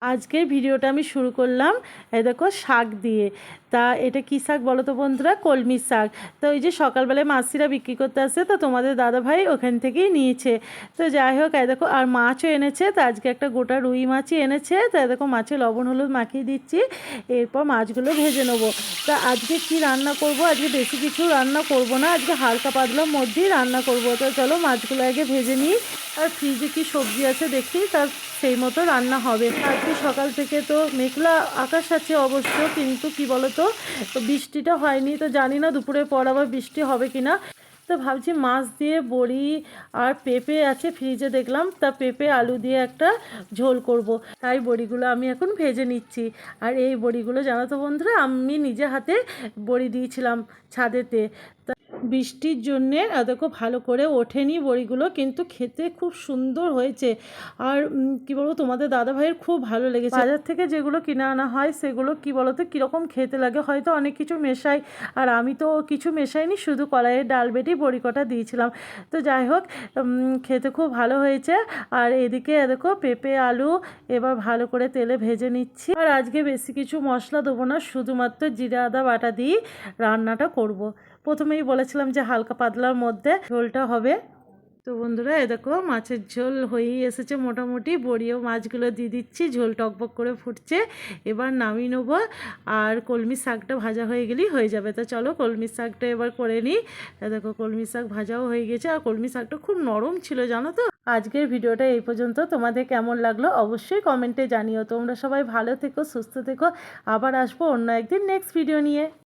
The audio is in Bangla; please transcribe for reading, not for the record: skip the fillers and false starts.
আজকের ভিডিওটা আমি শুরু করলাম এই দেখো শাক দিয়ে। তা এটা কী শাক বলো তো বন্ধুরা? কলমি শাক। তো ওই যে সকালবেলায় মাসিরা বিক্রি করতে আসে, তো তোমাদের দাদাভাই ওখান থেকেই নিয়েছে। তো যাই হোক, এই দেখো আর মাছও এনেছে। তো আজকে একটা গোটা রুই মাছই এনেছে। তো এই দেখো মাছে লবণ হলুদ মাখিয়ে দিচ্ছি, এরপর মাছগুলো ভেজে নেবো। তা আজকে কি রান্না করব? আজকে বেশি কিছু রান্না করব না, আজকে হালকা পাতলার মধ্যেই রান্না করব। তো চলো মাছগুলো আগে ভেজে নিই, আর ফ্রিজে কি সবজি আছে দেখি, তার সেই মতো রান্না হবে। আজকে সকাল থেকে তো মেঘলা আকাশ আছে অবশ্য, কিন্তু কি বলতো, বৃষ্টিটা হয়নি। তো জানি না দুপুরের পর আবার বৃষ্টি হবে কি না। তো ভাবছি মাছ দিয়ে বড়ি আর পেঁপে আছে ফ্রিজে দেখলাম, তা পেঁপে আলু দিয়ে একটা ঝোল করব। তাই বড়িগুলো আমি এখন ভেজে নিচ্ছি। আর এই বড়িগুলো জানো তো বন্ধুরা, আমি নিজে হাতে বড়ি দিয়েছিলাম ছাদেতে। বৃষ্টির জন্যে দেখো ভালো করে ওঠেনি বড়িগুলো, কিন্তু খেতে খুব সুন্দর হয়েছে। আর কি বলবো, তোমাদের দাদাভাইয়ের খুব ভালো লেগেছে। বাজার থেকে যেগুলো কিনে আনা হয় সেগুলো কি বলতো কীরকম খেতে লাগে, হয়তো অনেক কিছু মেশাই, আর আমি তো কিছু মেশাইনি, শুধু কড়াইয়ে ডাল বেটে বড়ি কটা দিয়েছিলাম। তো যাই হোক, খেতে খুব ভালো হয়েছে। আর এদিকে দেখো পেঁপে আলু এবার ভালো করে তেলে ভেজে নিচ্ছি। আর আজকে বেশি কিছু মশলা দেবো না, শুধুমাত্র জিরা আদা বাটা দিয়ে রান্নাটা করব। প্রথমেই বলেছিলাম যে হালকা পাতলার মধ্যে ঝোলটা হবে। তো বন্ধুরা এ দেখো মাছের ঝোল হয়েই এসেছে মোটামুটি, বড়িও মাছগুলো দিয়ে দিচ্ছি, ঝোল টকবক করে ফুটছে। এবার নামিয়ে নেবো, আর কলমি শাকটা ভাজা হয়ে গেলেই হয়ে যাবে। তো চলো কলমি শাকটা এবার করে নিই। দেখো কলমি শাক ভাজাও হয়ে গেছে, আর কলমি শাকটা খুব নরম ছিল জানো তো। আজকের ভিডিওটা এই পর্যন্ত। তোমাদের কেমন লাগলো অবশ্যই কমেন্টে জানিও। তোমরা সবাই ভালো থেকো, সুস্থ থেকো। আবার আসবো অন্য একদিন নেক্সট ভিডিও নিয়ে।